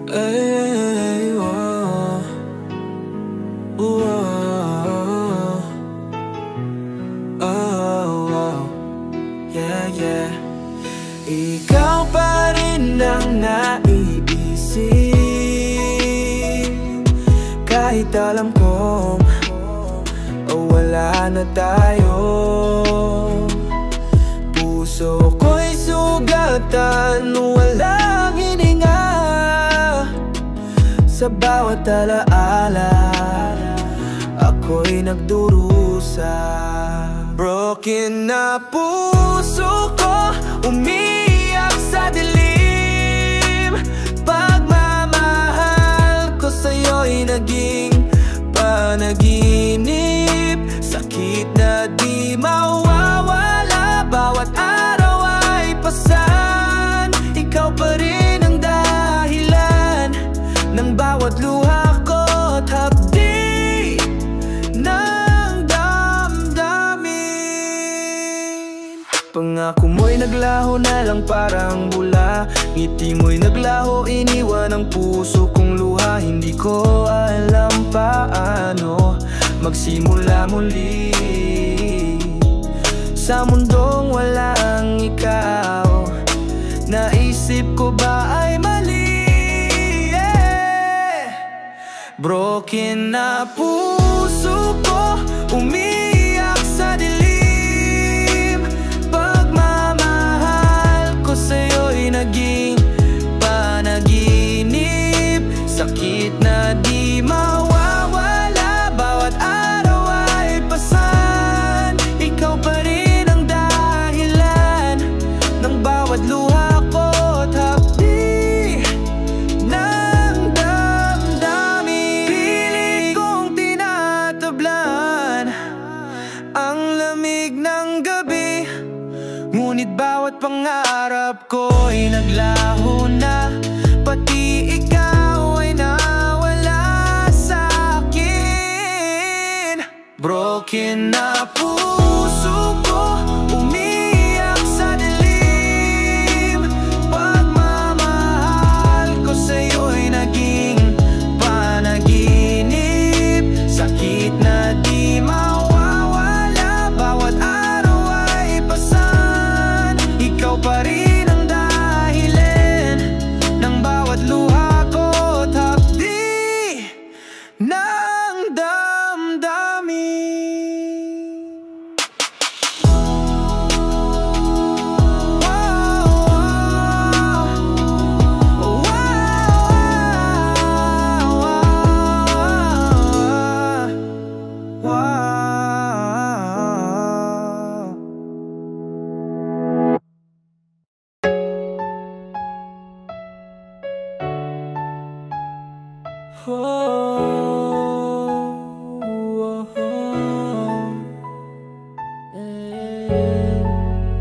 Ay, wow. Wow. Oh, wow. Yeah, yeah. Ikaw pa rin ang naiisip, kahit alam kong wala na tayo. Puso ko'y sugatan, walang hininga. Sa bawat alaala, ako'y nagdurusa. Broken na puso ko, umiyak sa dilim. Pagmamahal ko sa'yo'y naging panaginip. Sakit na di mawawala, bawat araw ay pasan. Ikaw pa rin ang dahilan ng bawat luha ko't hapdi ng damdamin. Pangako mo'y naglaho na lang parang bula. Ngiti mo'y naglaho, iniwan ang puso kong luha. Hindi ko alam paano magsimula muli sa mundong walang ikaw. Naisip ko ba ay mali? Yeah. Broken na puso ko, umiyak sa dilim. Pagmamahal ko sa'yo'y naging panaginip. Sakit na di mawawala, bawat araw ay pasan. Ikaw pa rin ang dahilan ng bawat luha ko't hapdi ng damdamin. Pilit kong tinatablan ang lamig ng gabi, ngunit bawat pangarap ko'y naglaho na. Pati ikaw ay nawala sa'kin. Broken na puso ko, umiyak sa dilim. Pagmamahal ko sa'yo'y naging panaginip. Sakit na di mawawala, bawat araw ay pasan. Ikaw pa rin ang dahilan ng bawat luha ko't hapdi ng damdamin.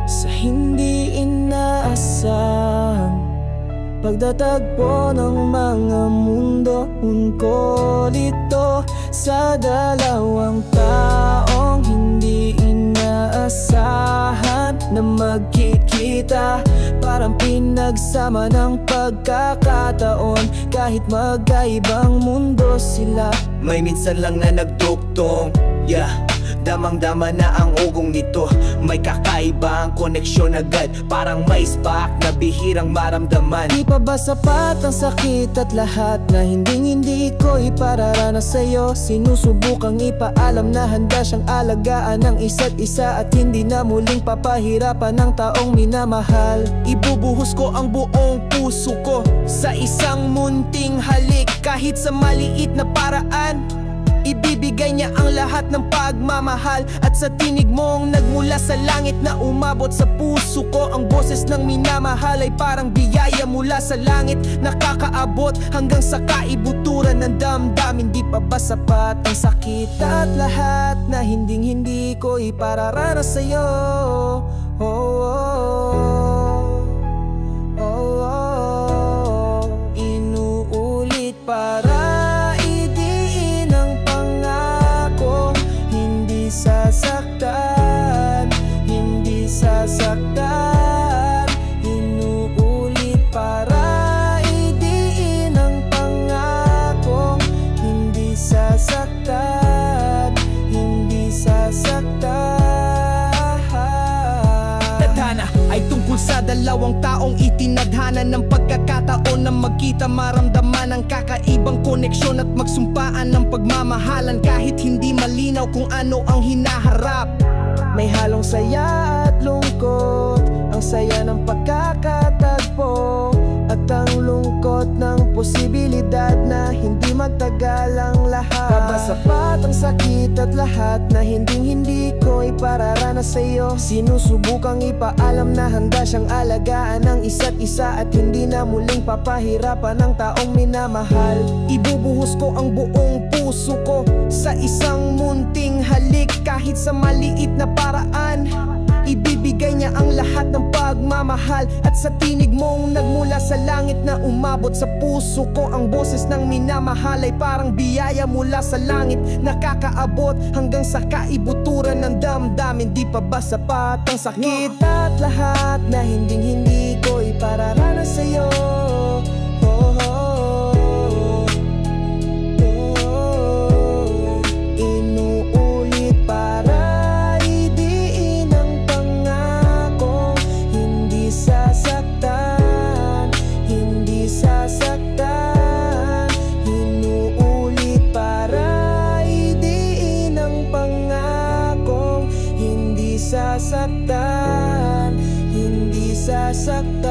Sa hindi inaasahang pagtatagpo ng mga mundo, unkolito sa dalawang taong hindi inaasahan na magkikita. Parang pinagsama ng pagkakataon, kahit magkaibang mundo sila. May minsan lang na nagduktong, yeah. Damang-dama na ang ugong nito. May kakaiba ang koneksyon agad, parang may spark na bihirang maramdaman. Di pa ba sapat ang sakit at lahat na hindi ko ipararanas sa'yo? Sinusubukang ipaalam na handa siyang alagaan ng isa't isa at hindi na muling papahirapan ng taong minamahal. Ibubuhos ko ang buong puso ko sa isang munting halik, kahit sa maliit na paraan. Ibibigay niya ang lahat ng pagmamahal. At sa tinig mong nagmula sa langit na umabot sa puso ko, ang boses ng minamahal ay parang biyaya mula sa langit, nakakaabot hanggang sa kaibuturan ng damdamin. Di pa ba sapat ang sakit at lahat na hindi ko ipararanas sa'yo? Oh, oh, oh, oh, oh. Inuulit para sasaktan, hindi sasaktan. Inuulit para idiin ang dalawang taong itinadhana ng pagkakataon na magkita, maramdaman ang kakaibang koneksyon at magsumpaan ng pagmamahalan kahit hindi malinaw kung ano ang hinaharap. May halong saya at lungkot, ang saya ng pagkakatagpo at ang lungkot ng posibilidad na hindi magtagal ang lahat. Pabasapat ang sakit at lahat na hindi ko ipararanas sa'yo. Sinusubukang ipaalam na handa siyang alagaan ng isa't isa at hindi na muling papahirapan ang taong minamahal. Ibubuhos ko ang buong puso ko sa isang munting halik, kahit sa maliit na paraan. Ibibigay niya ang lahat ng pagmamahal at sa tinig mong nagmula sa langit na umabot sa puso ko. Ang boses ng minamahal ay parang biyaya mula sa langit, nakakaabot hanggang sa kaibuturan ng damdamin. Di pa ba sapat ang sakit at lahat na hindi ko ipararanas sa'yo? Sasaktan, hindi sasaktan.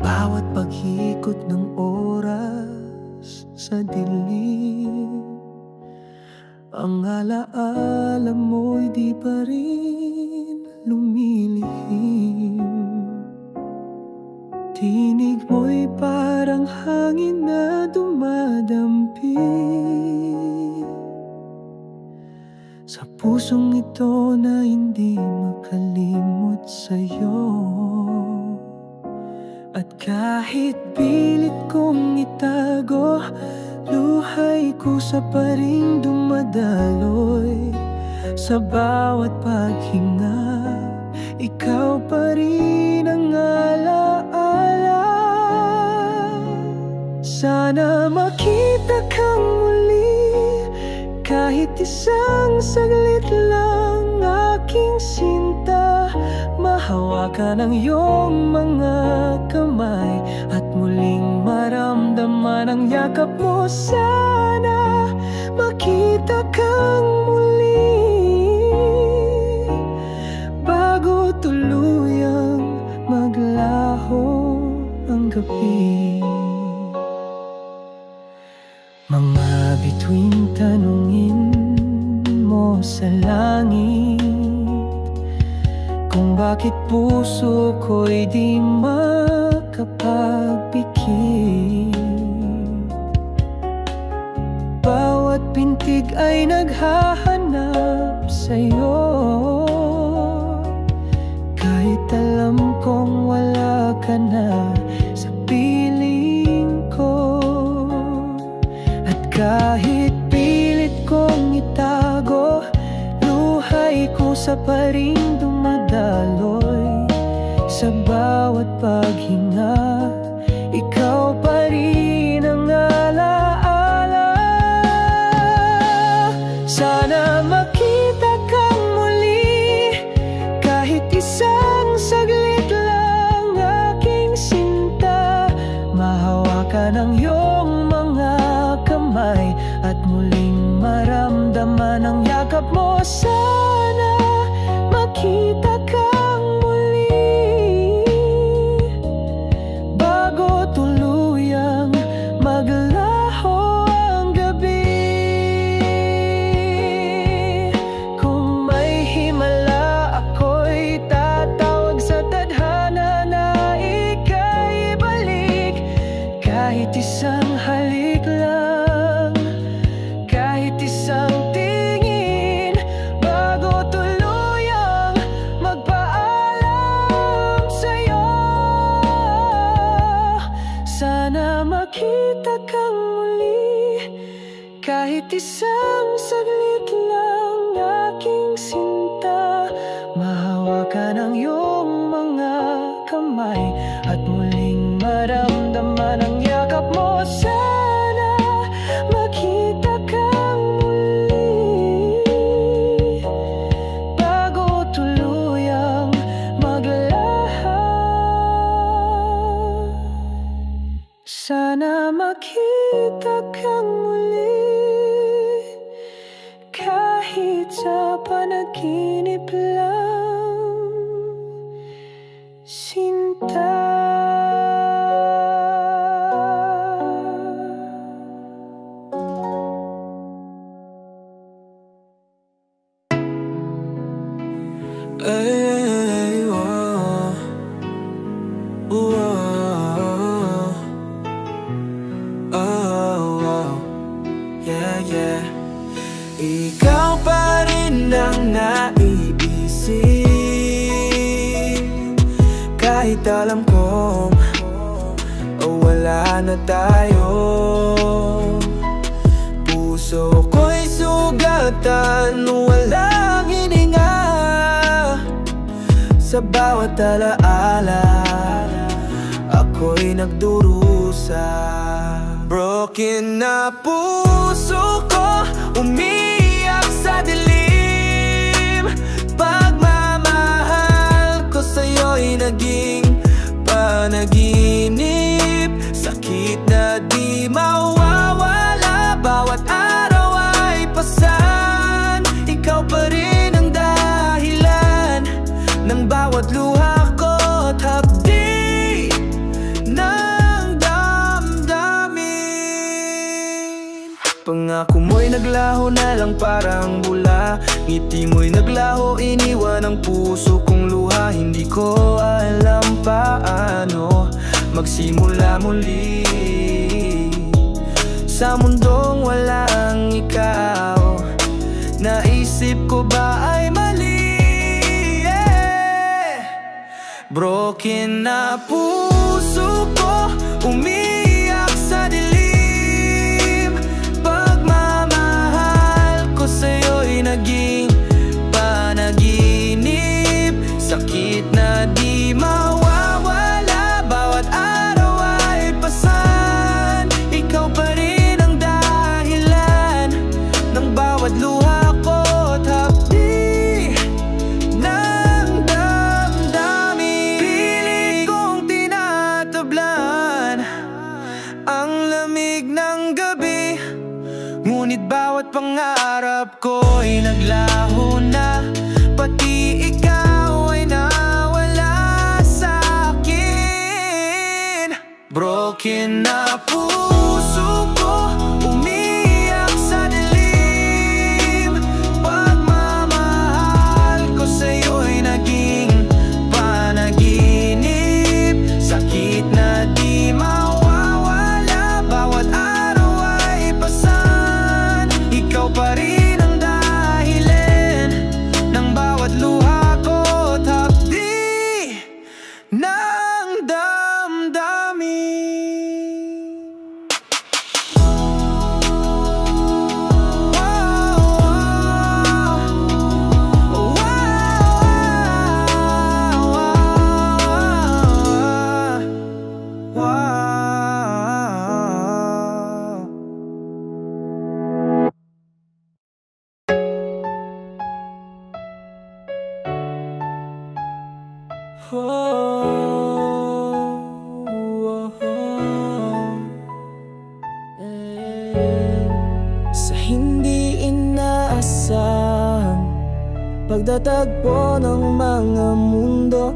Bawat paghikot ng oras sa dilim, ang alaala mo'y di pa rin lumilihim. Tinig mo'y parang hangin na dumadampi sa pusong ito na hindi makalimot sa'yo. At kahit pilit kong itago, luhay kusa pa ring dumadaloy. Sa bawat paghinga, ikaw pa rin ang alaala. Sana makita kang muli, kahit isang saglit lang, aking sinta. Mahawakan ang iyong mga kamay at muling maramdaman ang yakap mo. Sana makita kang muli bago tuluyang maglaho ang gabi. Mga bituing tanungin mo sa langit, kung bakit puso ko'y di makapagpikit. Bawat pintig ay naghahanap sa'yo, kahit alam kong wala ka na sa piling ko. At kahit pilit kong itago, luhay kusa pa rin dumadaloy. Sa bawat paghinga, ikaw pa rin ang alaala. Sana makita kang muli, kahit isang saglit lang, aking sinta. Mahawakan ang iyong mga kamay at muling maramdaman ang yakap mo. Sana makita kang muli bago tuluyang maglaho ang gabi. Kung may himala, ako'y tatawag sa tadhana na ika'y balik. Kahit isang halik lang, kahit isang tingin, bago tuluyang magpaalam. makita kang muli, kahit isang saglit lang aking sinta. Mahawakan ang iyong mga kamay at muling maramdaman ang yakap mo. Sana makita kang muli bago tuluyang maglahat. Sana makita kang muli kahit sa panaginip lang, Sinta. Ay, wow. Wow. Oh, wow. Yeah, yeah. Ikaw pa rin ang naiisip, kahit alam kong wala na tayo. Puso ko'y sugatan, walang hininga. Sa bawat alaala, ako'y nagdurusa. Broken na puso ko, umiyak sa dilim. Pagmamahal ko sa'yo'y naging panaginip. Sakit na di mawawala, bawat araw ay pasan. Ikaw pa rin ang dahilan ng bawat luha ko't hapdi ng damdamin. Pangako mo'y naglaho na lang parang bula, ngiti mo'y naglaho, iniwan ang puso kong luha. Hindi ko alam paano magsimula muli sa mundong walang ikaw. Naisip ko ba ay mali? Broken na puso ko, umiyak sa dilim. Pagmamahal ko sa'yo'y naging panaginip. Sakit na di mawawala, bawat araw ay pasan. Ikaw pa rin ang dahilan ng bawat luha ko't hapdi ng damdamin. Pilit kong tinatablan ang lamig ng gabi, ngunit bawat pangarap ko'y naglaho na. Pati ikaw ay nawala sa'kin. Broken na puso ko, umiyak sa dilim. Pagmamahal ko sa'yo'y naging panaginip. Sakit na di mawawala, bawat araw ay pasan. Ikaw pa rin ang dahilan ng bawat luha ko't hapdi ng damdamin. Sa hindi inaasahang pagtatagpo ng mga mundo,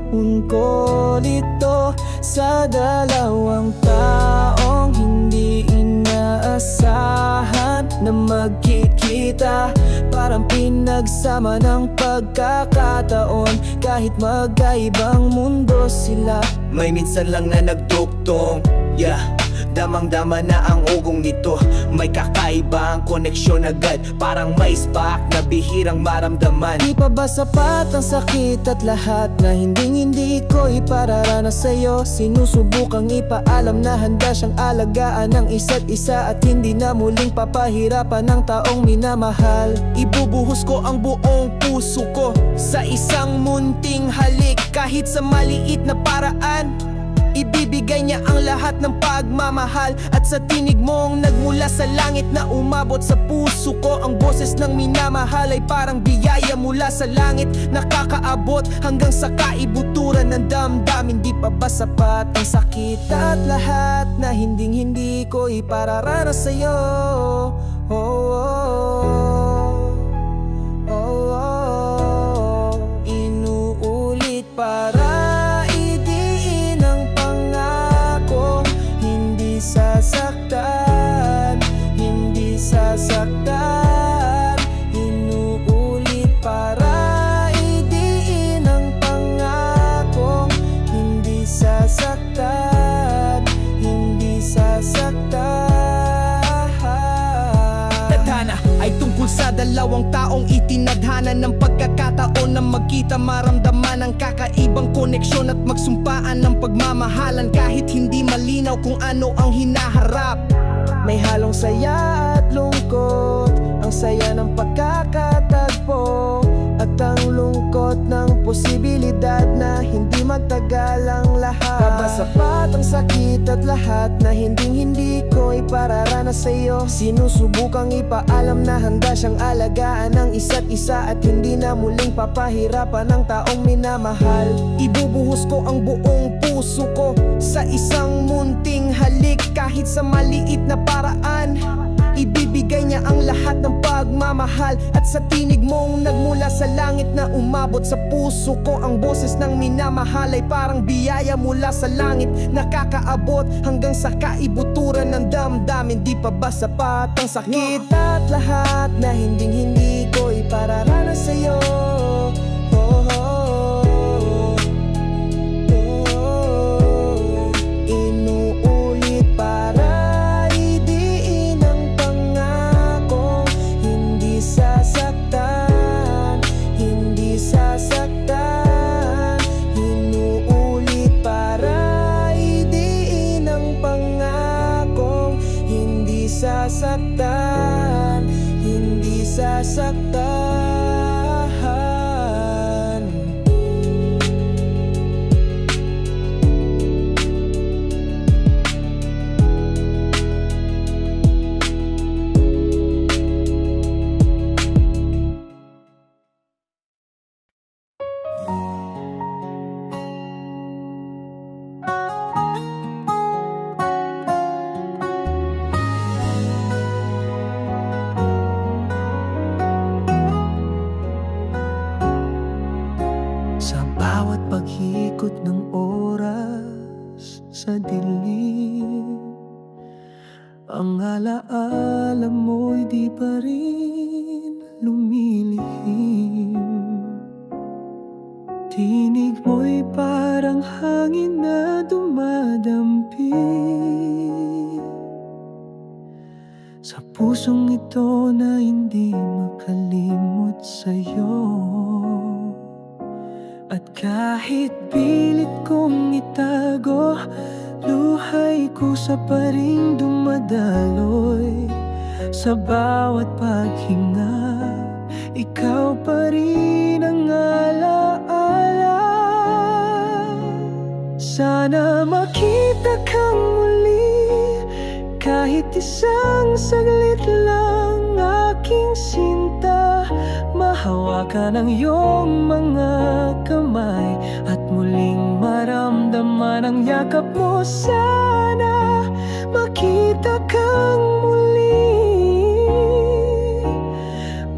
ko dito sa dalawang taong hindi inaasahan na magkikita. Parang pinagsama ng pagkakataon, kahit magkaibang mundo sila. May minsan lang na nagduktong, yeah, damang-dama na ang ugong nito. May kakaiba ang koneksyon agad, parang may spark na bihirang maramdaman. Di pa ba sapat ang sakit at lahat na hindi ko ipararanas sa'yo? Sinusubukang ipaalam na handa siyang alagaan ng isa't isa at hindi na muling papahirapan ng taong minamahal. Ibubuhos ko ang buong puso ko sa isang munting halik. Kahit sa maliit na paraan, ibibigay niya ang lahat ng pagmamahal. At sa tinig mong nagmula sa langit na umabot sa puso ko, ang boses ng minamahal ay parang biyaya mula sa langit, nakakaabot hanggang sa kaibuturan ng damdamin. Di pa ba sapat ang sakit at lahat na hindi ko ipararanas sa'yo? Oh, oh, oh, oh, oh. Inuulit para idiin ang pangakong hindi sasaktan, hindi sasaktan. Inuulit para idiin ang pangakong hindi sasaktan, hindi sasaktan. Ay tungkol sa dalawang taong itinadhana ng pagkakataon na magkita, maramdaman ang kakaibang koneksyon at magsumpaan ng pagmamahalan. Kahit hindi malinaw kung ano ang hinaharap, may halong saya at lungkot, ang saya ng pagkakatagpo at ang lungkot ng posibilidad na hindi magtagal ang lahat. Sapat ang sakit at lahat na hindi ko ipararanas sa'yo. Sinusubukang ipaalam na handa siyang alagaan ng isa't isa at hindi na muling papahirapan ng taong minamahal. Ibubuhos ko ang buong puso ko sa isang munting halik. Kahit sa maliit na paraan, ibibigay niya ang lahat ng pagmamahal. At sa tinig mong nagmula sa langit na umabot sa puso ko, ang boses ng minamahal ay parang biyaya mula sa langit, nakakaabot hanggang sa kaibuturan ng damdamin. Di pa ba sapat ang sakit at lahat na hindi ko ipararanas sa'yo? Oh, oh, oh. Inuulit para idiin ang pangako, hindi sasaktan, hindi sasaktan. Inuulit para idiin ang pangako, hindi sasaktan, hindi sasaktan. Sa bawat paghikot ng oras sa dilim, ang alaala mo'y di pa rin lumilihim. Tinig mo'y parang hangin na dumadampi sa pusong ito na hindi makalimot sa'yo. At kahit pilit kong itago, luhay kusa pa rin dumadaloy. Sa bawat paghinga, ikaw pa rin ang alaala. Sana makita kang muli, kahit isang saglit lang, aking sinta. Mahawakan ang iyong mga kamay at muling maramdaman ang yakap mo. Sana makita kang muli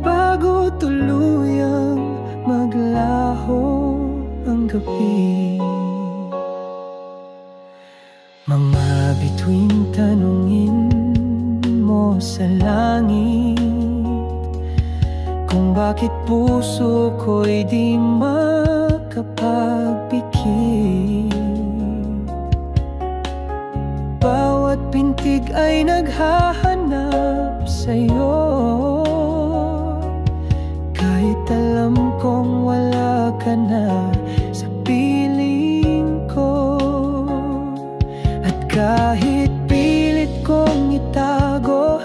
bago tuluyang maglaho ang gabi. Mga bituing tanungin mo sa langit, kung bakit puso ko'y di makapagpikit. Bawat bawat pintig ay naghahanap sa'yo. Kahit alam kong wala ka na sa piling ko, at kahit pilit kong itago,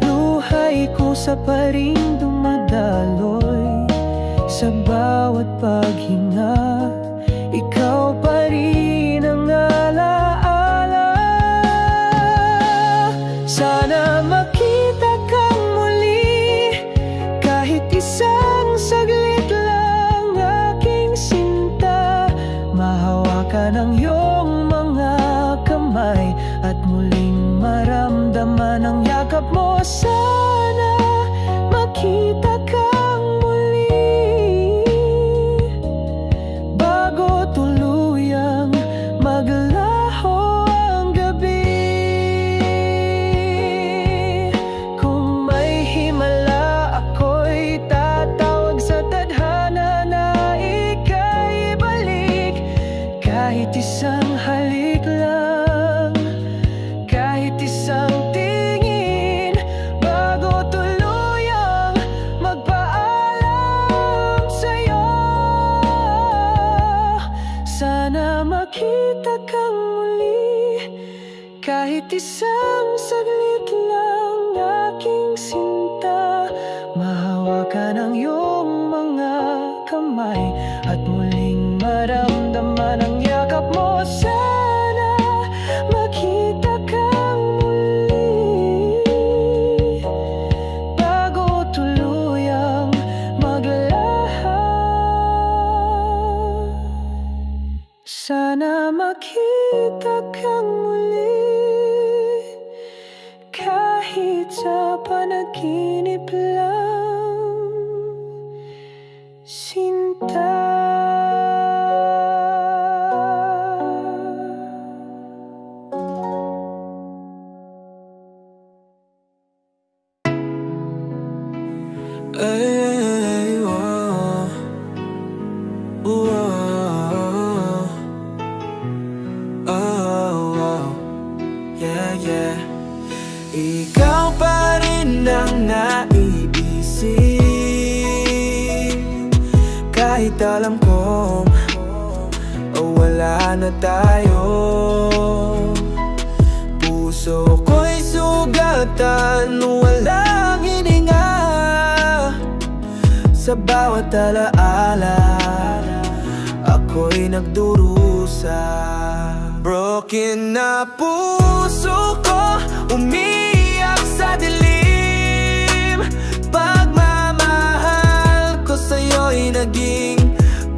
luhay kusa pa rin dumadaloy. Sa bawat paghinga, ikaw pa rin ang alaala. Sana makita kang muli, kahit isang saglit lang aking sinta. Mahawakan ang iyong mga kamay at muling maramdaman ang yakap mo. Sana makita kang muli, bago tuluyang maglaho ang gabi. Kung may himala, ako'y tatawag sa tadhana na ika'y ibalik. Kahit isang halik lang, kahit isang tingin, bago tuluyang magpaalam sa'yo. Sana makita kang muli, kahit isang saglit lang aking sinta. Mahawakan ang iyong mga kamay at muling maramdaman ang yakap mo. Sana makita kang muli, bago tuluyang maglaho. Sana makita kang muli, kahit sa panaginip lang, sinta. Ay, wow. Wow. Oh, wow. Yeah, yeah. Ikaw pa rin ang naiisip, kahit alam kong wala na tayo. Puso ko'y sugatan, walang hininga. Sa bawat alaala, ako'y nagdurusa. Broken na puso ko, umiyak sa dilim. Pagmamahal ko sa'yo'y naging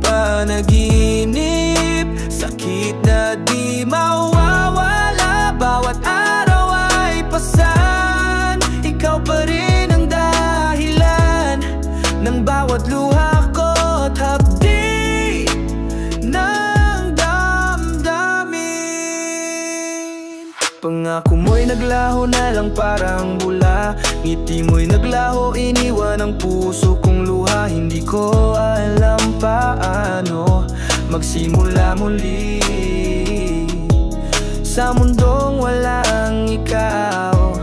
panaginip. Sakit na di mawawala, bawat araw ay pasan. Ikaw pa rin ang dahilan ng bawat luha ko't hapdi ng damdamin. Pangako mo'y naglaho na lang parang bula, ngiti mo'y naglaho, iniwan ang puso kong luha. Hindi ko alam paano magsimula muli sa mundong walang ikaw.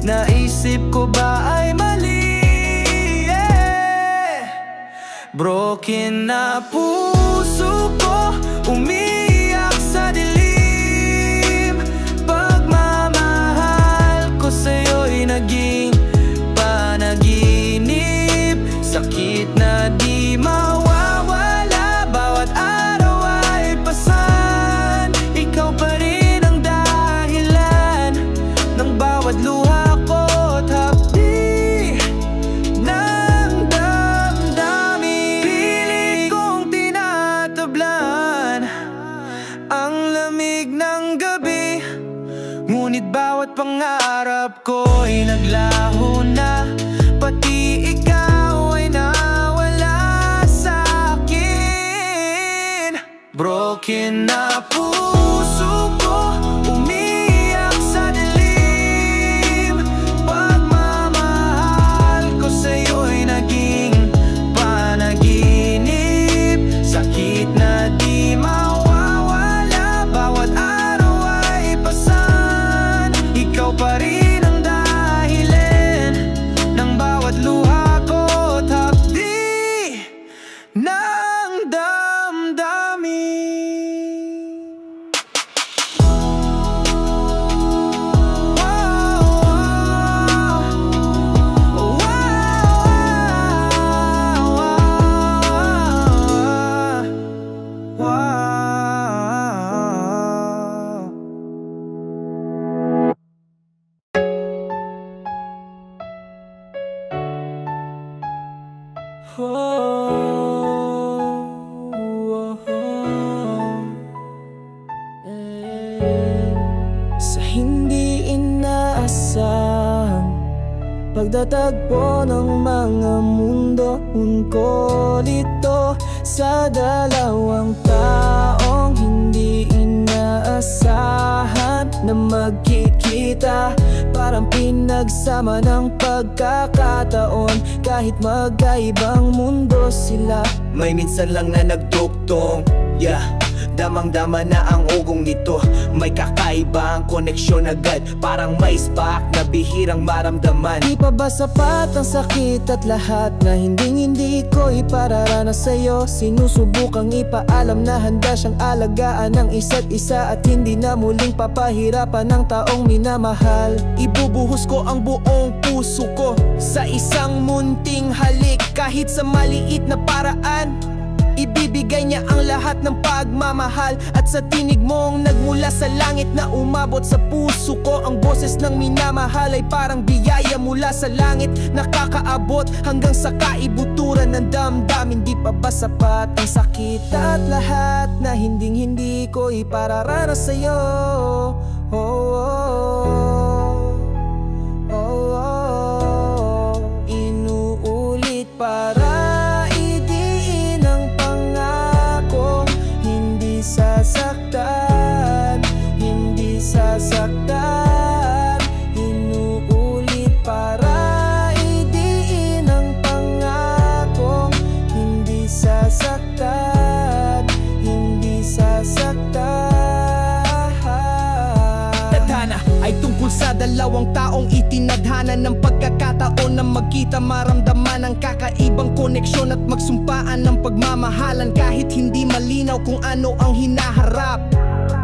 Naisip ko ba ay mali? Yeah. Broken na puso ko, umiyak sa dilim. Pagmamahal ko sa'yo'y naging panaginip. Sakit na di mawawala, bawat araw ay pasan. Ikaw pa rin ang dahilan ng bawat luha ko't hapdi ng damdamin. Pilit kong tinatablan ang lamig ng gabi, ngunit bawat pangarap ko'y naglaho na. Pati ikaw ay nawala sa'kin. Broken na puso ko, umiyak sa dilim. Pagmamahal ko sa'yo'y naging panaginip. Sakit na di mawawala, bawat araw ay pasan. pagtatagpo ng mga mundo. Ungkol ito sa dalawang taong hindi inaasahan na magkikita. Parang pinagsama ng pagkakataon, kahit magkaibang mundo sila. May minsan lang na nagduktong, damang-dama na ang ugong nito. May kakaiba ang koneksyon agad, parang may spark na bihirang maramdaman. Di pa ba sapat ang sakit at lahat na hindi ko ipararanas sa'yo? Sinusubukang ipaalam na handa siyang alagaan ng isa't isa, at hindi na muling papahirapan ng taong minamahal. Ibubuhos ko ang buong puso ko sa isang munting halik. Kahit sa maliit na paraan, ibibigay niya ang lahat ng pagmamahal. At sa tinig mong nagmula sa langit na umabot sa puso ko, ang boses ng minamahal ay parang biyaya mula sa langit, nakakaabot hanggang sa kaibuturan ng damdamin. Di pa ba sapat ang sakit at lahat na hindi ko ipararanas sa'yo? Inuulit para idiin ang pangakong hindi sasaktan, hindi sasaktan. Inuulit para idiin ang pangakong hindi sasaktan, hindi sasaktan. Tadhana ay tungkol sa dalawang taong itinadhana ng pagkakataon na magkita, maramdaman ang kakaibang koneksyon at magsumpaan ng pagmamahalan. Kahit hindi malinaw kung ano ang hinaharap,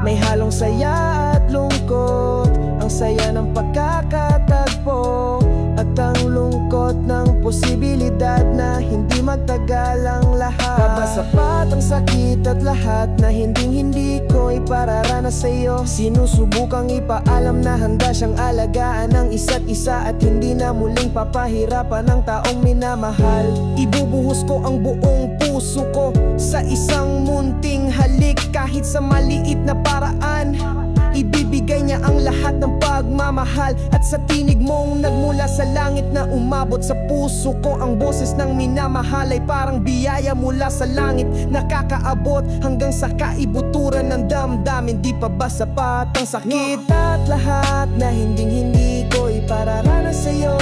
may halong saya at lungkot, ang saya ng pagkakatagpo at ang lungkot ng posibilidad na hindi magtagal ang lahat. Kapasapat ang sakit at lahat na hindi ko ipararanas sa'yo. Sinusubukang ipaalam na handa siyang alagaan ng isa't isa, at hindi na muling papahirapan ng taong minamahal. Ibubuhos ko ang buong puso ko sa isang munting halik. Kahit sa maliit na paraan, ibibigay niya ang lahat ng pagmamahal. At sa tinig mong nagmula sa langit na umabot sa puso ko, ang boses ng minamahal ay parang biyaya mula sa langit, nakakaabot hanggang sa kaibuturan ng damdamin. Di pa ba sapat ang sakit at lahat na hindi ko ipararanas sa'yo?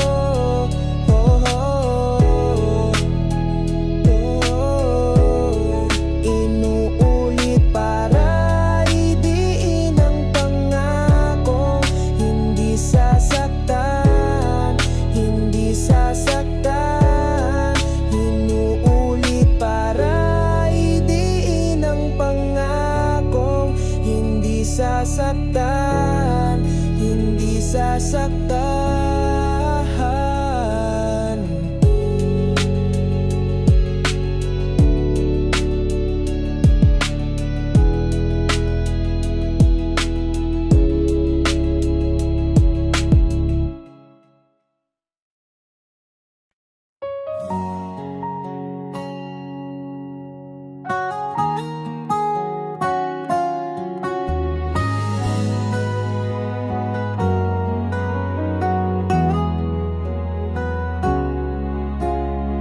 Inuulit para idiin ang pangako, hindi sasaktan, hindi sasaktan. Inuulit para idiin ang pangako, hindi sasaktan, hindi sasaktan.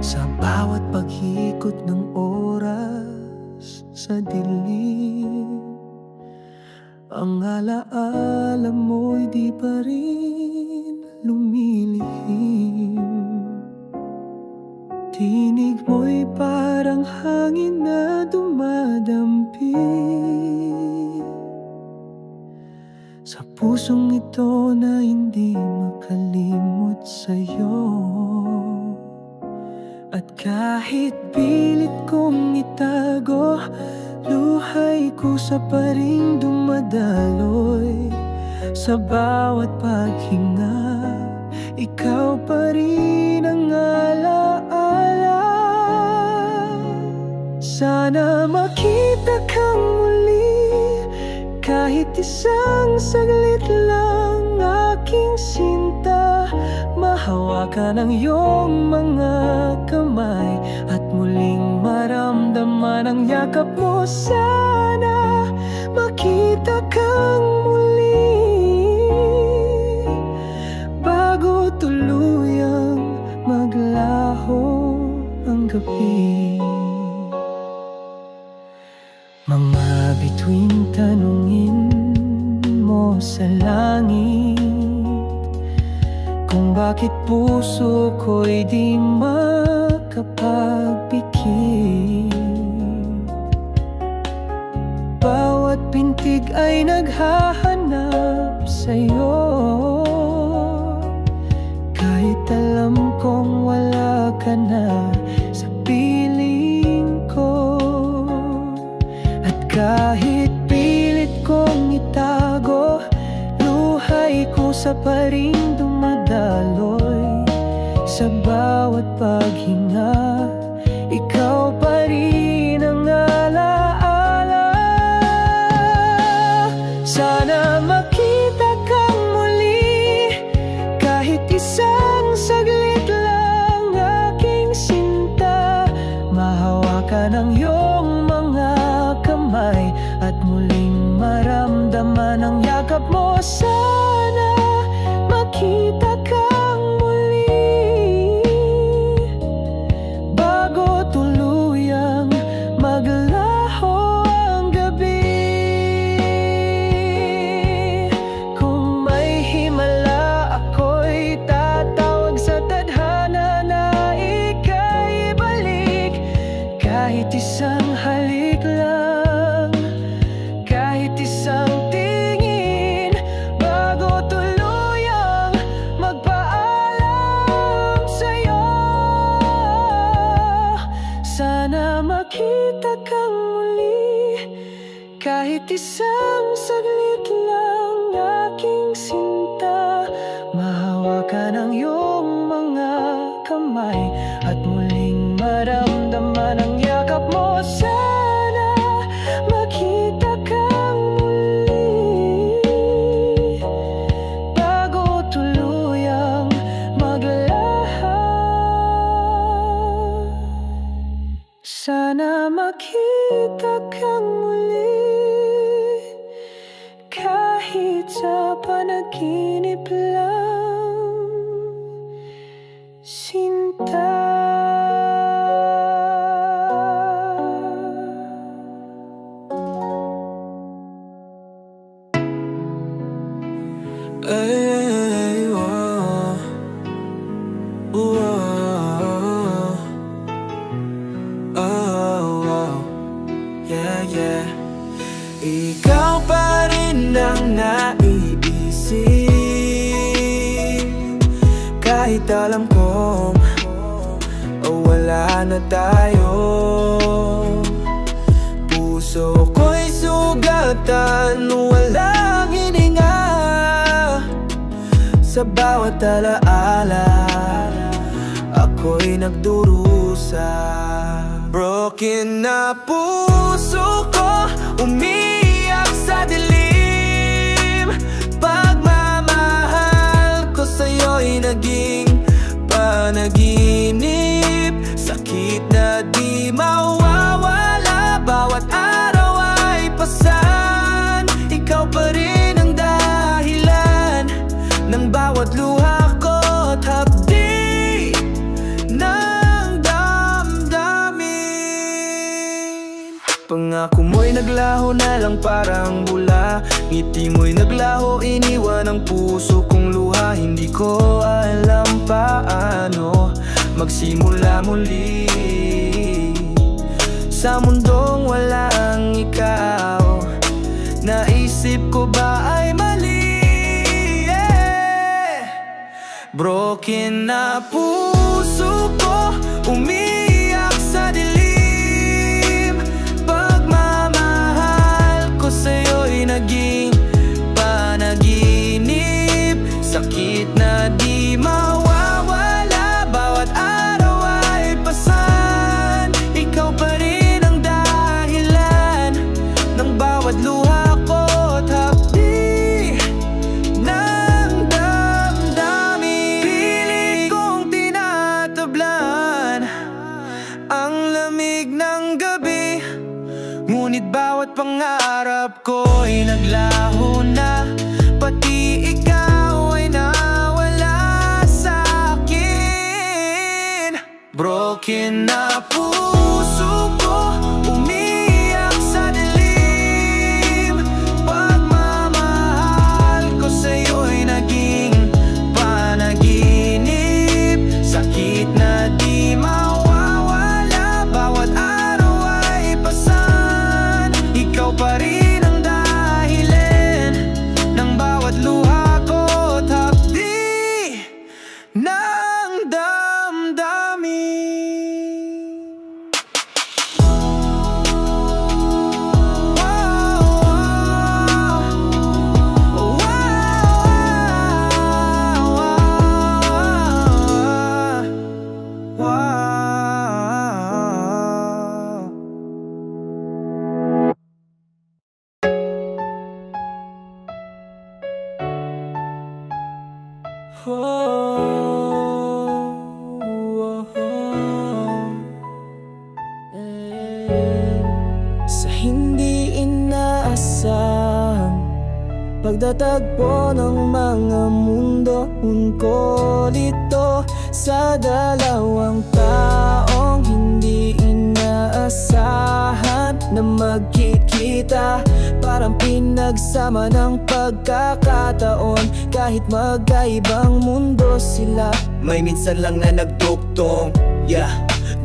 Sa bawat paghikot ng oras sa dilim, ang alaala mo'y di pa rin lumilihim. Tinig mo'y parang hangin na dumadampi sa pusong ito na hindi makalimot sa'yo. At kahit pilit kong itago, luhay kusa pa rin dumadaloy. Sa bawat paghinga, ikaw pa rin ang alaala. Sana makita kang muli, kahit isang saglit lang, aking sinta. Mahawakan ang iyong mga kamay at muling maramdaman ang yakap mo. Sana makita kang muli bago tuluyang sa langit, kung bakit puso ko'y di makapagpikit. Bawat pintig ay naghahanap sa'yo, kahit alam kong wala ka na sa piling ko. At kahit pilit kong itago, luhay kusa pa rin dumadaloy. Sa bawat paghinga, ikaw pa rin ang alaala. Sana makita kang muli, kahit isang saglit lang, aking sinta. Mahawakan ang iyong mga kamay at muling maramdaman ang yakap mo. Sana makita kang muli, bago tuluyang maglaho ang gabi. Kung may himala, ako'y tatawag sa tadhana na ika'y ibalik. Kahit isang halik lang, kahit isang tingin, bago tuluyang magpaalam sa'yo. Sana makita kang muli, kahit isang saglit lang, aking sinta. Mahawakan ang iyong mga kamay at muling maramdaman ang yakap mo. Sana makita kang muli, bago tuluyang maglaho. Sana makita kang muli, kahit sa panaginip lang, sinta. Ay, oh, oh, oh, yeah, yeah. Ikaw pa rin ang naiisip, kahit alam kong wala na tayo. Puso ko'y sugatan, walang hininga. Sa bawat alaala, ako'y nagdurusa. Broken na puso ko, umiyak sa dilim. Pagmamahal ko sa'yo'y naging panaginip. Sakit na di mawawala, bawat araw ay pasan. Ikaw pa rin ang dahilan ng bawat luha ko't hapdi ng damdamin. Pangako mo'y naglaho na lang parang bula, ngiti mo'y naglaho, iniwan ang puso kong luha. Hindi ko alam paano magsimula muli sa mundong walang ikaw. Naisip ko ba ay mali? Broken na puso ko, umiyak sa dilim. Pagmamahal ko sa'yo'y naging panaginip. Sakit na di mawawala, bawat araw ay pasan. Ikaw pa rin ang dahilan ng bawat luha ko't hapdi ng damdamin. Pilit kong tinatablan Sa hindi inaasahang pagtatagpo ng mga mundo, unkolito sa dalawang taong hindi inaasahan na magkikita. Parang pinagsama ng pagkakataon, kahit magkaibang mundo sila. May minsan lang na nagduktong, yeah,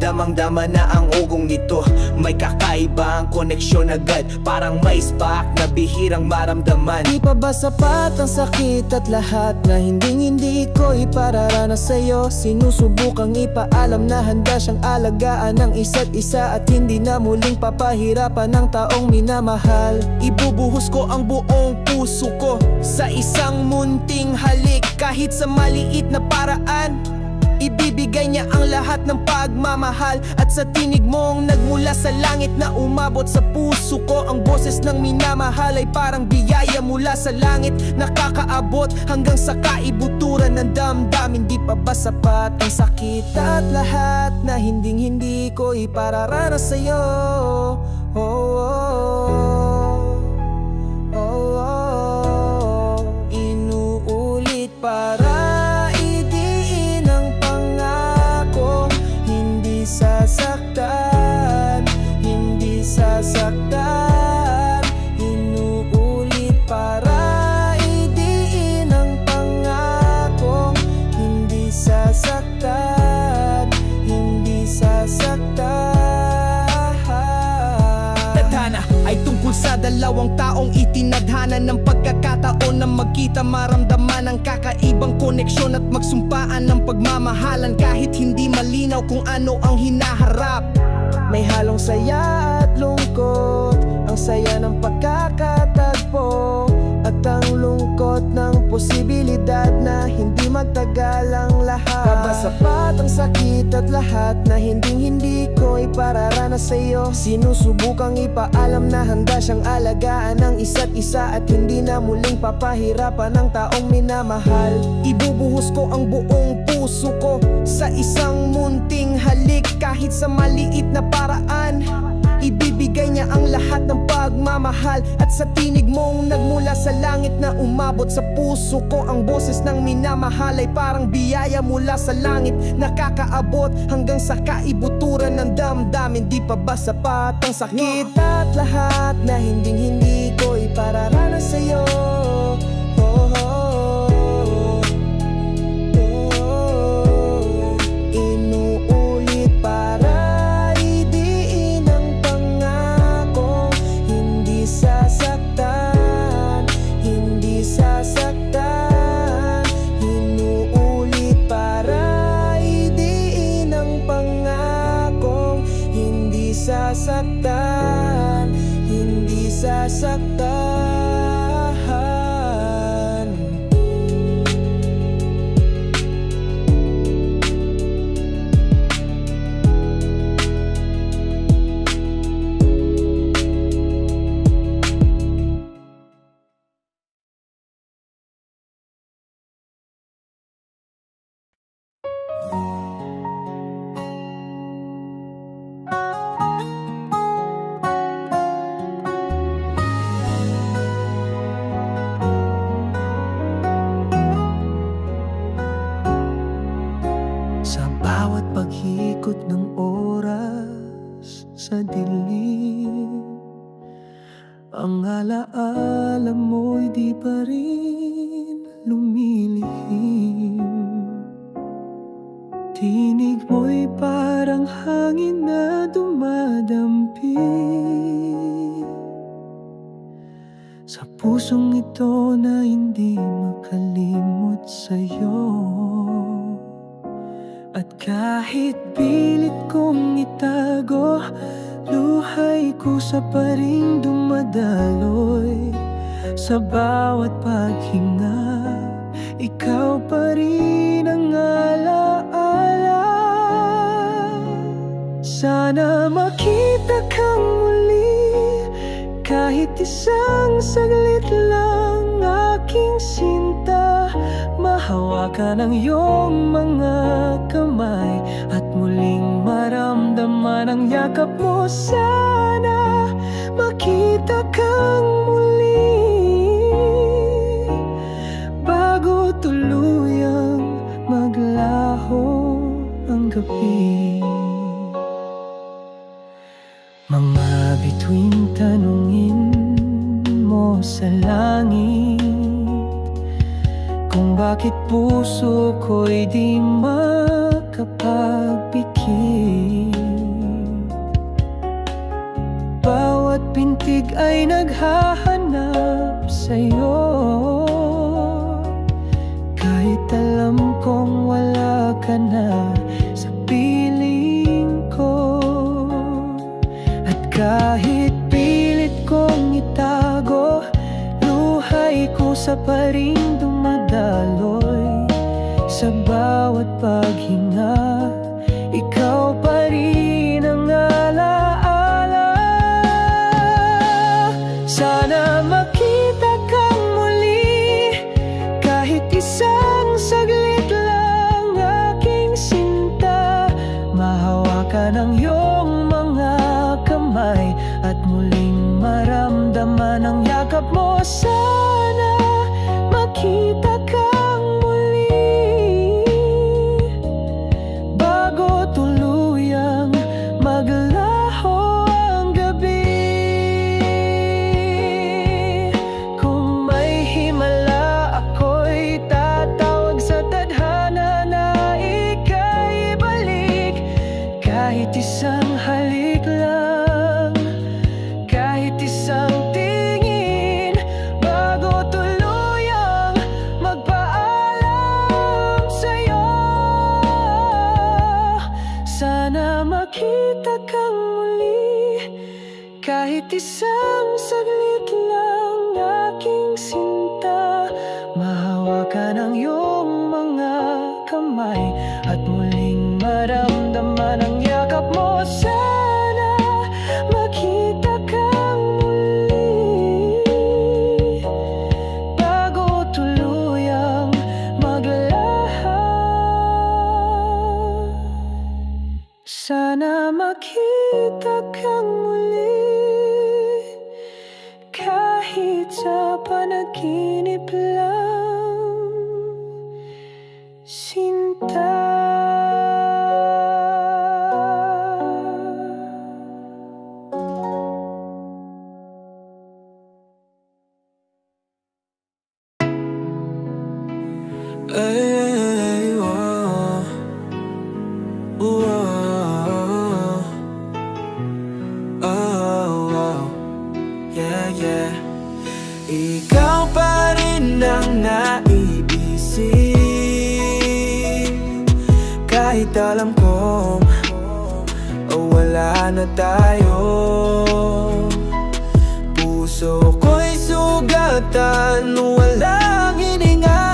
damang-dama na ang ugong nito. May kakaibang koneksyon agad, parang may spark na bihirang maramdaman. Di pa ba sapat ang sakit at lahat na hindi ko ipararanas sa'yo? Sinusubukang ipaalam na handa siyang alagaan ng isa't isa at hindi na muling papahirapan ng taong minamahal. Ibubuhos ko ang buong puso ko sa isang munting halik, kahit sa maliit na paraan. Ibibigay niya ang lahat ng pagmamahal, at sa tinig mong nagmula sa langit na umabot sa puso ko. Ang boses ng minamahal ay parang biyaya mula sa langit, nakakaabot hanggang sa kaibuturan ng damdamin. Di pa ba sapat ang sakit at lahat na hindi ko ipararanas sa'yo? Inuulit para sasaktan, hindi sasaktan. Inuulit para idiin ang pangakong hindi sasaktan, hindi sasaktan. Tadhana ay tungkol sa dalawang taong itinadhana ng pagkakataon na magkita, maramdaman ang kakaibang koneksyon at magsumpaan ng pagmamahalan kahit hindi malinaw kung ano ang hinaharap. May halong saya at lungkot, ang saya ng pagkakatagpo at ang lungkot ng posibilidad na hindi magtagal ang lahat. Kabasapat ang sakit at lahat na hindi ko ipararanas sa'yo. Sinusubukang ipaalam na handa siyang alagaan ng isa't isa at hindi na muling papahirapan ng taong minamahal. Ibubuhos ko ang buong puso ko sa isang munting halik, kahit sa maliit na paraan. Ibibigay niya ang lahat ng pagmamahal, at sa tinig mong nagmula sa langit na umabot sa puso ko. Ang boses ng minamahal ay parang biyaya mula sa langit, nakakaabot hanggang sa kaibuturan ng damdamin. Di pa ba sapat ang sakit at lahat na hindi ko ipararanas sa'yo? Sasaktan, hindi sasaktan. Paghikot ng oras sa dilim, ang alaala mo'y di pa rin lumilihim. Tinig mo'y parang hangin na dumadampi sa pusong ito na hindi makalimot sa'yo. At kahit pilit kong itago, luhay kusa pa rin dumadaloy. Sa bawat paghinga, ikaw pa rin ang alaala. Sana makita kang muli, kahit isang saglit lang, aking sinta. Mahal mahawakan ang iyong mga kamay at muling maramdaman ang yakap mo. Sana makita kang muli bago tuluyang maglaho ang gabi. Mga bituing tanungin mo sa langit kung bakit puso ko'y di makapagpikit. Bawat pintig ay naghahanap sa'yo, kahit alam kong wala ka na sa piling ko. At kahit pilit kong itago, luhay kusa pa rin dumadaloy sa bawat paghinga. Ikaw pa rin ang alaala. Sana makita kang muli, kahit isang saglit lang aking sinta. Mahawakan ang iyong mga kamay at muling maramdaman ang yakap mo. Sana makita kang muli bago tuluyang maglaho ang gabi. Kung may himala, ako'y tatawag sa tadhana na ika'y balik. Kahit isang halik lang, kahit isang tingin, bago tuluyang magpaalam sa'yo. Sana makita kang muli, kahit isang saglit lang aking sinta. Mahawakan ang iyong mga kamay at muling maramdaman ang yakap mo. Sana makita kang muli bago tuluyang maglaho. Sana makita kang muli, kahit sa panaginip lang, sinta. Ay, oh, oh, oh, yeah, yeah. Ikaw pa rin ang naiisip, kahit alam kong wala na tayo. Puso ko'y sugatan, walang hininga.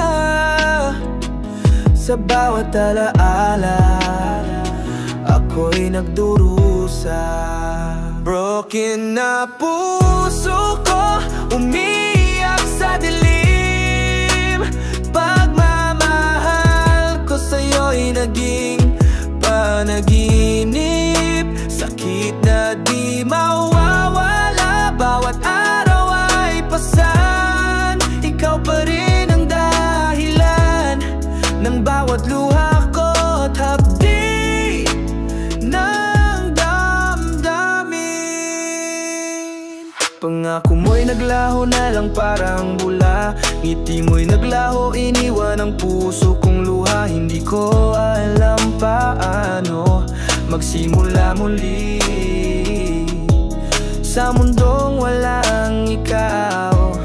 Sa bawat alaala, ako'y nagdurusa. Broken na puso ko, umiyak sa dilim. Pagmamahal ko sa'yo'y naging panaginip. Sakit na di mawawala, bawat araw ay pasan. Ikaw pa rin ang dahilan ng bawat luha ko't hapdi ng damdamin. Pangako mo'y naglaho na lang parang bula. Ngiti mo'y naglaho, iniwan ang puso kong luha. Hindi ko alam paano magsimula muli sa mundong walang ikaw.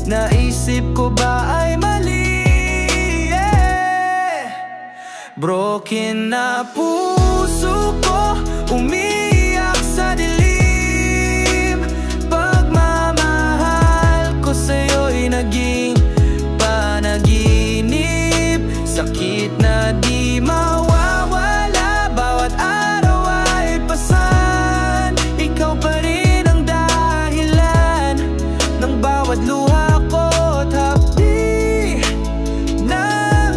Naisip ko ba ay mali? Broken na puso ko, umiyak sa dilim. Pagmamahal ko sa'yo'y naging panaginip. Sakit na di mawawala, bawat araw ay pasan. Ikaw pa rin ang dahilan ng bawat luha ko't hapdi ng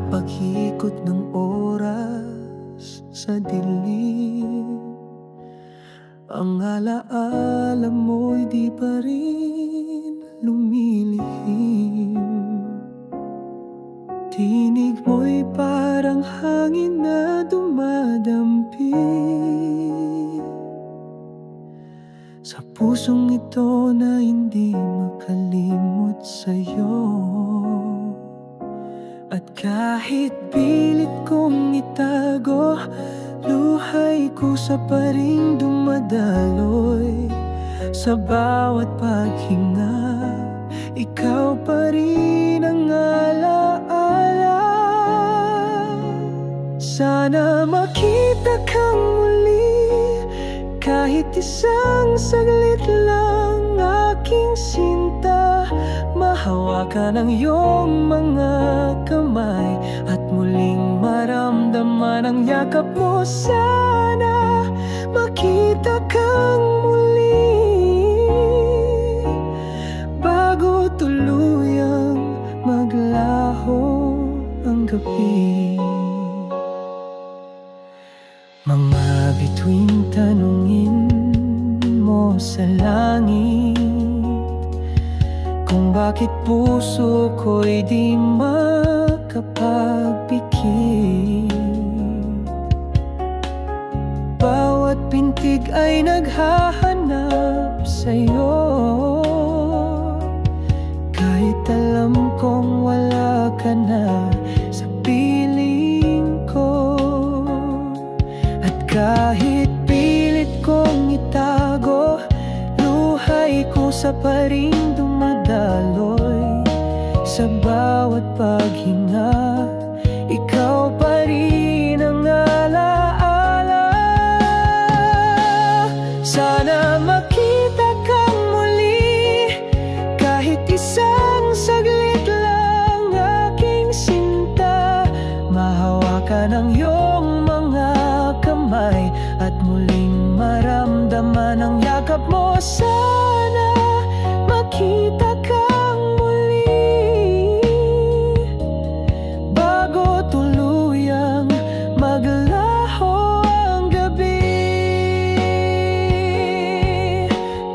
pag-ikot ng oras sa dilim, ang alaala mo'y di pa rin lumilihim. Tinig mo'y parang hangin na dumadampi sa pusong ito na hindi makalimot sa'yo. At kahit pilit kong itago, luhay kusa pa rin dumadaloy. Sa bawat paghinga, ikaw pa rin ang alaala. Sana makita kang muli, kahit isang saglit lang, aking sinta. Mahawakan ang iyong mga kamay at muling maramdaman ang yakap mo. Sana makita kang muli bago tuluyang maglaho ang gabi. Mga bituing tanungin mo sa langit, kung bakit puso ko'y di makapagpikit. Bawat pintig ay naghahanap sa'yo, kahit alam kong wala ka na sa piling ko. At kahit pilit kong itago, luhay kusa pa rin dumadaloy. Sa bawat paghinga, ikaw pa rin ang alaala. Sana makita kang muli, kahit isang saglit lang, aking sinta. Mahawakan ang iyong mga kamay at muling maramdaman ang yakap mo. Sana makita kang muli bago tuluyang maglaho ang gabi.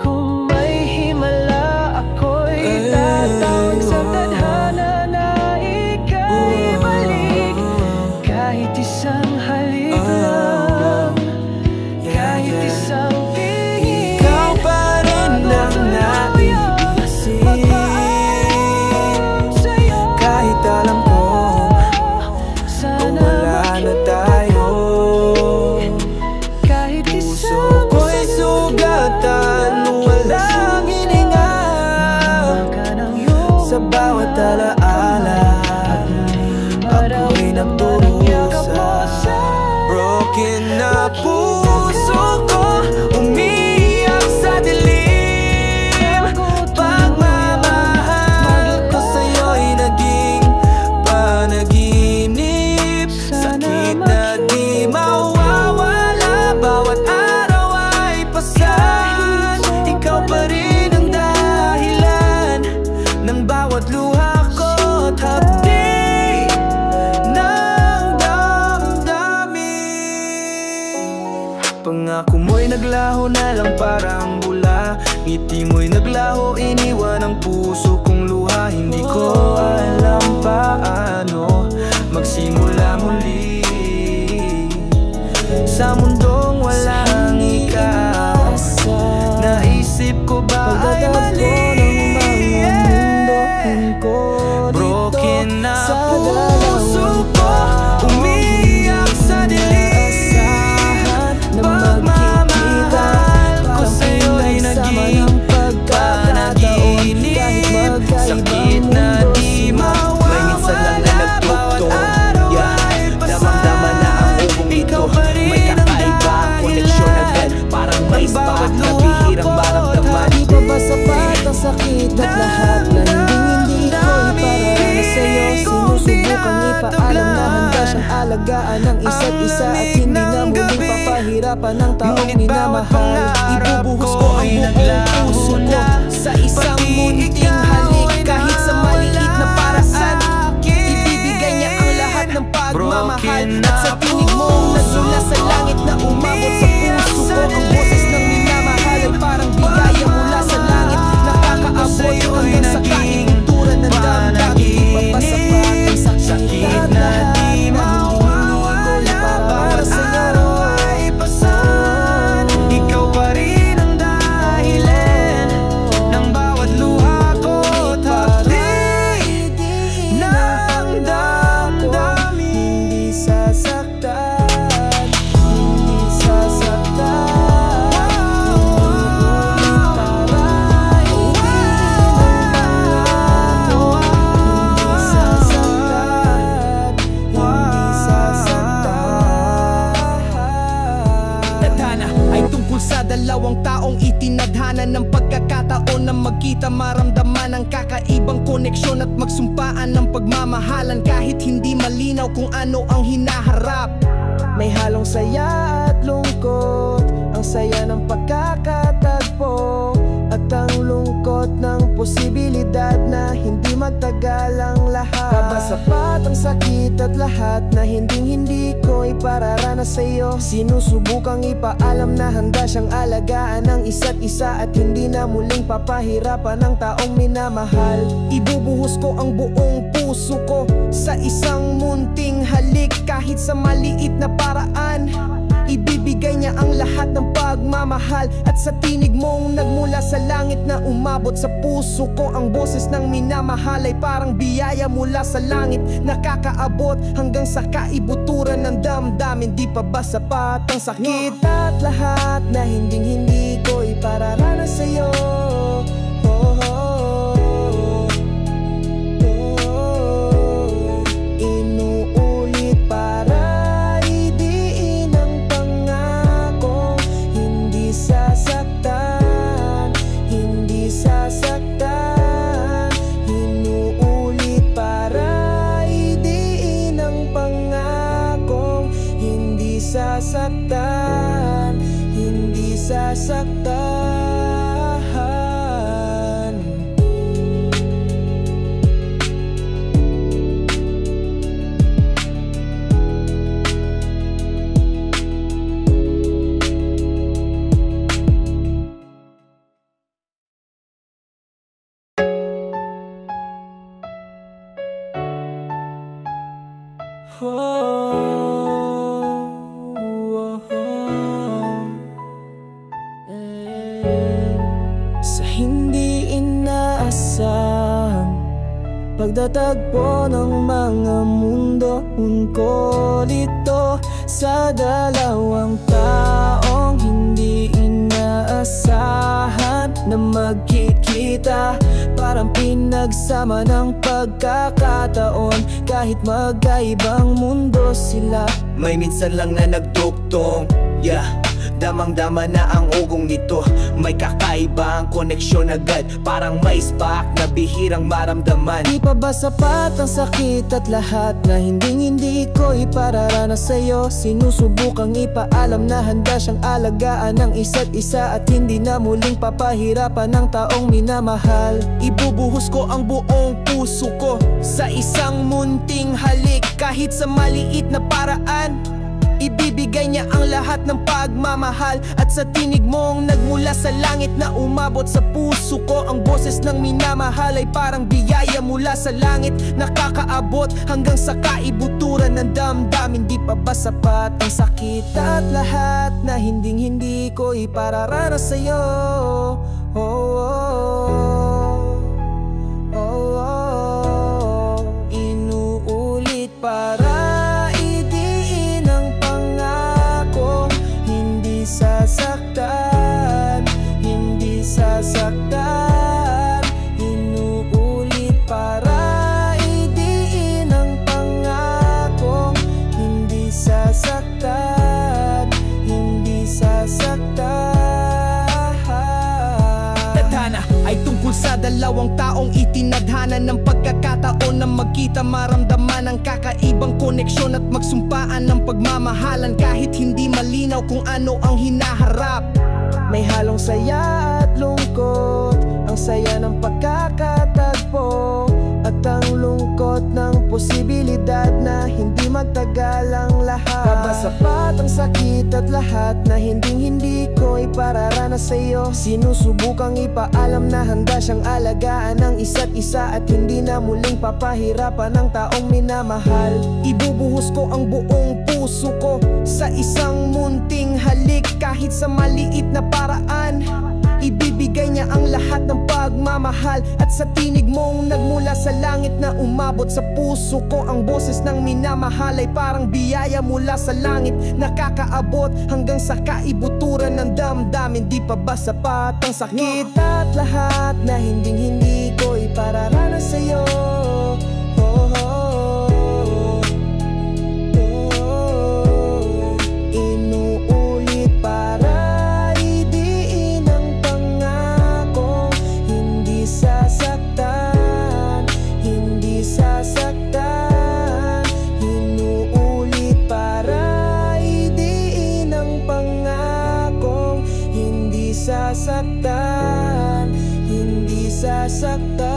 Kung may himala, ako'y tatawag sa tadhana na ika'y balik. Kahit isang halik lang, kahit isang tingin, ikaw pa rin ang naiisip. Kahit alam ko kung wala na tayo, kahit puso ko'y sugatan, walang hininga. Sa bawat alaala, ako'y nagdurusa. Broken na puso ko, umiiyak sa dilim. Pagmamahal ko sa'yo'y naging panaginip. Sakit na di mawawala, bawat araw ay pasan. Ikaw pa rin ang dahilan ng bawat luha ko't hapdi ng damdamin. Pangako mo'y naglaho na lang parang bula, ngiti mo'y naglaho, iniwan ang puso kong luha. Hindi ko alam paano magsimula muli sa mundong walang ikaw. Naisip ko ba ay mali? Broken na puso ko, umiiyak sa dilim. Pagmamahal ko sa'yo'y naging panaginip. Sakit na di mawawala, bawat araw ay pasan. Ikaw pa rin ang dahilan ng bawat luha ko't Di ba ba sapat ang sakit at lahat na hindi ko'y para na sa'yo? Sinusubukang ipaalam na handa siyang alagaan ng isa't isa at hindi na muling papahirapan ng taong minamahal. Ibubuhos ko ang buong puso ko sa isang munting halik, kahit sa maliit na paraan. Ibibigay niya ang lahat pagmamahal at sa tinig mong nagmula sa langit na umabot sa puso ko. Ang boses ng minamahal ay parang biyaya mula sa langit, nakakaabot hanggang sa kaibuturan ng damdamin. Di pa ba sapat ang sakit na di mawawala para sa'yo? Ikaw pa rin ang dahilan ng bawat luha ko at hapdi ng damdamin. Hindi sasaktan, hindi sasaktan, taray din ang pangako. Hindi sasaktan, hindi sasaktan. Tadhana ay tungkol sa dalawang taong itinadhana ng pagkakataon na magkita, maramdaman ang kakaibang koneksyon at magsumpaan ng pagmamahalan kahit hindi malinaw kung ano ang hinaharap. May halong saya at lungkot, ang saya ng pagkakatagpo at ang lungkot ng posibilidad na hindi magtagal ang lahat. Pabasapat ang sakit at lahat na hindi ko ipararanas sa'yo. Sinusubukang ipaalam na handa siyang alagaan ng isa't isa at hindi na muling papahirapan ang taong minamahal. Ibubuhos ko ang buong puso ko sa isang munting halik, kahit sa maliit na paraan. Ibibigay niya ang lahat ng pagmamahal at sa tinig mong nagmula sa langit na umabot sa puso ko. Ang boses ng minamahal ay parang biyaya mula sa langit, nakakaabot hanggang sa kaibuturan ng damdamin. Di pa ba sapat ang sakit at lahat na hindi ko ipararanas sa'yo? Inuulit para idiin ang pangako. Hindi sasaktan, hindi sasaktan. Inuulit para idiin ang pangako. Hindi sasaktan, hindi sasaktan. Sa hindi inaasahang pagtatagpo ng mga mundo, unkolito sa dalawang taong hindi inaasahan na magkikita. Parang pinagsama ng pagkakataon kahit magkaibang mundo sila. May minsan lang na nagduktong, yeah, damang-dama na ang ugong nito. May kakaiba ang koneksyon agad, parang may spark na bihirang maramdaman. Di pa ba sapat ang sakit at lahat na hindi ko ipararanas sa'yo? Sinusubukang ipaalam na handa siyang alagaan ng isa't isa at hindi na muling papahirapan ng taong minamahal. Ibubuhos ko ang buong puso ko sa isang munting halik, kahit sa maliit na paraan. Ibibigay niya ang lahat ng pagmamahal at sa tinig mong nagmula sa langit na umabot sa puso ko. Ang boses ng minamahal ay parang biyaya mula sa langit, nakakaabot hanggang sa kaibuturan ng damdamin. Di pa ba sapat ang sakit at lahat na hindi ko ipararanas sa'yo? Inuulit para sasaktan, hindi sasaktan. Inuulit para idiin ang pangakong hindi sasaktan, hindi sasaktan. Tadhana ay tungkol sa dalawang taong itinadhana ng pagkakataon na magkita, maramdaman ang kakaibang koneksyon at magsumpaan ng pagmamahalan kahit hindi malinaw kung ano ang hinaharap. May halong saya at lungkot, ang saya ng pagkakatagpo at ang lungkot ng posibilidad na hindi magtagal ang lahat. Kabasapat ang sakit at lahat na hindi ko ipararanas sa'yo. Sinusubukang ipaalam na handa siyang alagaan ng isa't isa at hindi na muling papahirapan ang taong minamahal. Ibubuhos ko ang buong puso ko sa isang munting halik. Kahit sa maliit na paraan, ibibigay niya ang lahat ng pagmamahal. At sa tinig mong nagmula sa langit na umabot sa puso ko, ang boses ng minamahal ay parang biyaya mula sa langit, nakakaabot hanggang sa kaibuturan ng damdamin. Di pa ba sapat ang sakit at lahat na hindi ko ipararanas sa'yo? Sasaktan, hindi sasaktan.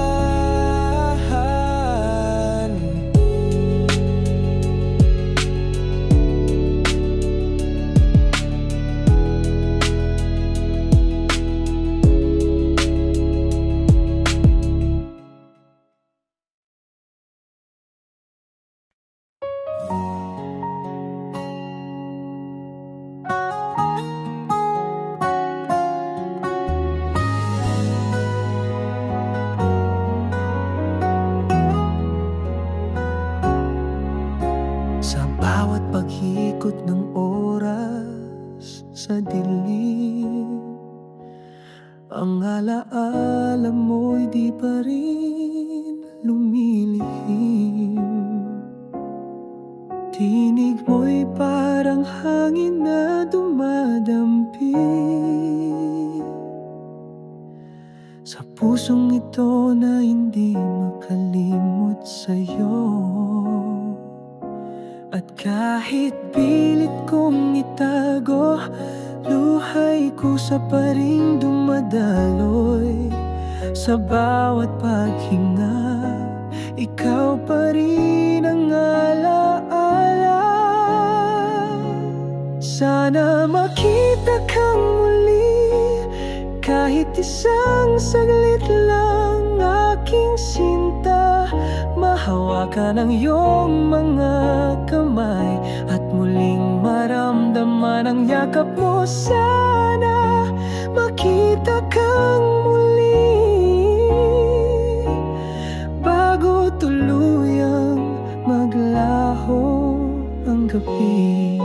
Paghikot ng oras sa dilim, ang alaala mo'y di pa rin lumilihim. Tinig mo'y parang hangin na dumadampi sa pusong ito na hindi makalimot sa'yo. At kahit pilit kong itago, luhay kusa pa rin dumadaloy. Sa bawat paghinga, ikaw pa rin ang alaala. Sana makita kang muli, kahit isang saglit lang, aking sinta. Mahawakan ang iyong mga kamay at muling maramdaman ang yakap mo. Sana makita kang muli bago tuluyang maglaho ang gabi.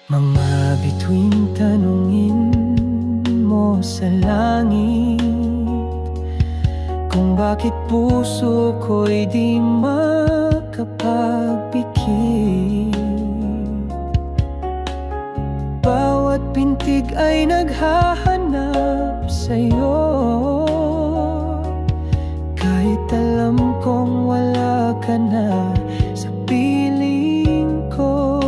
Mga bituing tanungin mo sa langit, kung bakit puso ko'y di makapagpikit. Bawat pintig ay naghahanap sa'yo, kahit alam kong wala ka na sa piling ko.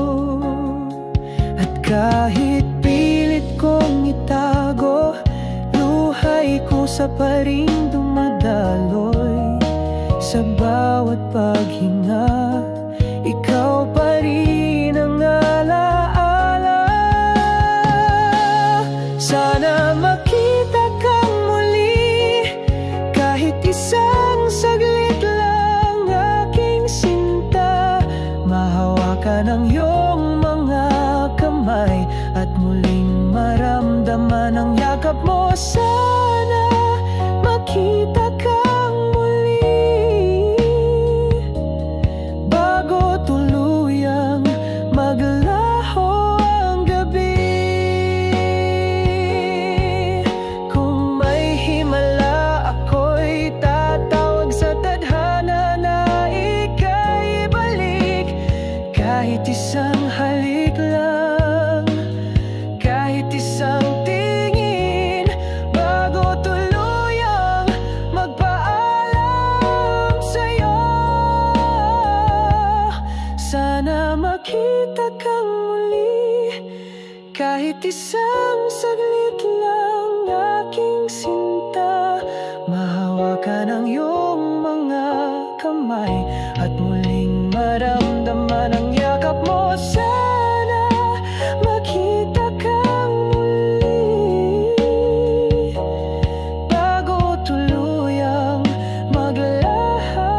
At kahit pilit kong itago, luhay kusa pa rin dumadaloy. Sa bawat paghinga, ikaw pa rin ang alaala. Sana makita kang muli, kahit isang saglit lang, aking sinta. Mahawakan ang iyong mga kamay at muling maramdaman ang yakap mo. Sana makita kang muli bago tuluyang maglaho ang gabi. Kung may himala, ako'y tatawag sa tadhana na ika'y balik. Kahit isang halik lang, kahit isang tingin, bago tuluyang magpaalam sa'yo. Sana makita kang muli, kahit isang saglit lang, aking sinta. Mahawakan hawakan ang iyong mga kamay at muling maramdaman ang yakap mo. Sana makita kang muli bago tuluyang maglahat.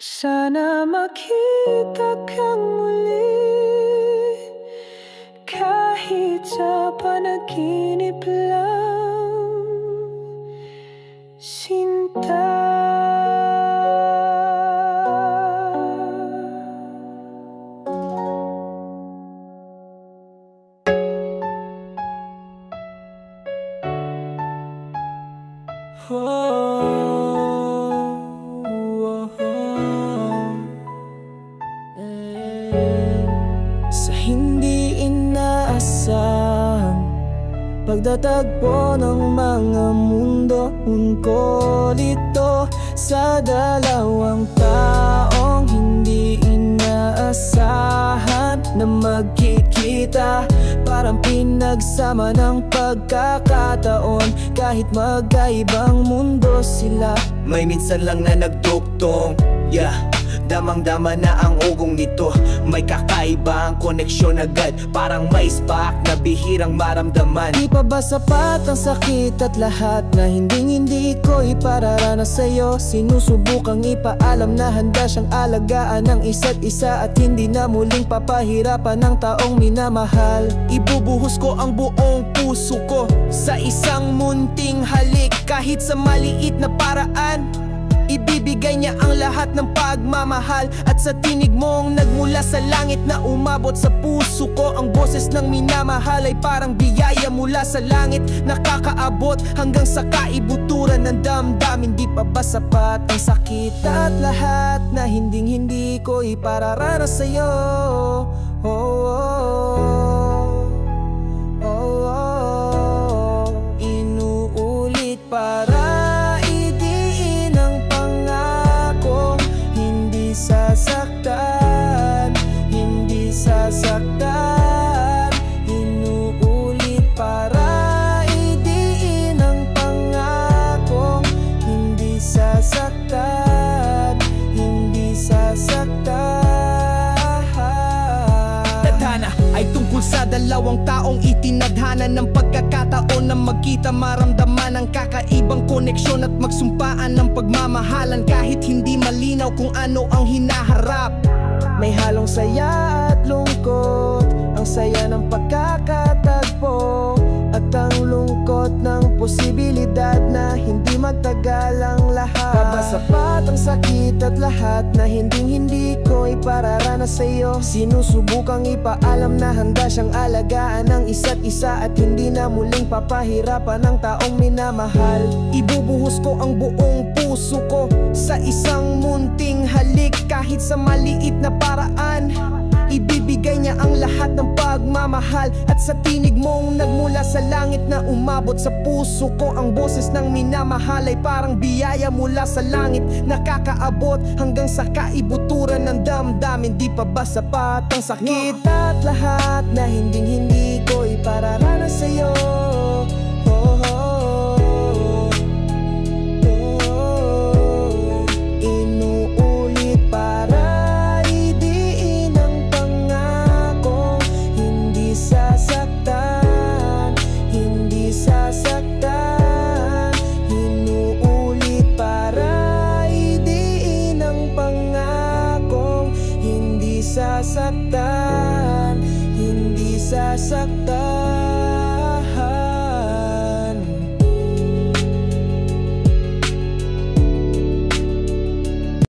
Sana makita kang muli kahit sa panaginip lang, Sinta. Sa hindi inaasahang pagtatagpo ng mga mundo, unkolito sa dalawang taong hindi inaasahan na magkikita. Parang pinagsama ng pagkakataon kahit magkaibang mundo sila. May minsan lang na nagduktong, yeah, damang-dama na ang ugong nito. May kakaiba ang koneksyon agad, parang may spark na bihirang maramdaman. Di pa ba sapat ang sakit at lahat na hindi ko ipararanas sa'yo? Sinusubukang ipaalam na handa siyang alagaan ng isa't isa at hindi na muling papahirapan ng taong minamahal. Ibubuhos ko ang buong puso ko sa isang munting halik, kahit sa maliit na paraan. Ibibigay niya ang lahat ng pagmamahal at sa tinig mong nagmula sa langit na umabot sa puso ko. Ang boses ng minamahal ay parang biyaya mula sa langit, nakakaabot hanggang sa kaibuturan ng damdamin. Di pa ba sapat ang sakit at lahat na hindi ko ipararanas sa'yo? Inuulit para sasaktan, hindi sasaktan. Inuulit para idiin ang pangakong hindi sasaktan, hindi sasaktan. Tadhana ay tungkol sa dalawang taong itinadhana ng pagkakataon na magkita, maramdaman ang kakaibang koneksyon at magsumpaan ng pagmamahalan kahit hindi malinaw kung ano ang hinaharap. May halong saya at lungkot, ang saya ng pagkakatagpo at ang lungkot ng posibilidad na hindi magtagal ang lahat. Pabasapat ang sakit at lahat na hindi ko ipararanas sa'yo. Sinusubukang ipaalam na handa siyang alagaan ng isa't isa at hindi na muling papahirapan ng taong minamahal. Ibubuhos ko ang buong puso ko sa isang munting halik, kahit sa maliit na paraan. Ibibigay niya ang lahat ng pagmamahal at sa tinig mong nagmula sa langit na umabot sa puso ko. Ang boses ng minamahal ay parang biyaya mula sa langit, nakakaabot hanggang sa kaibuturan ng damdamin. Di pa ba sapat ang sakit at lahat na hindi ko ipararanas sa'yo? Sasaktan, hindi sasaktan.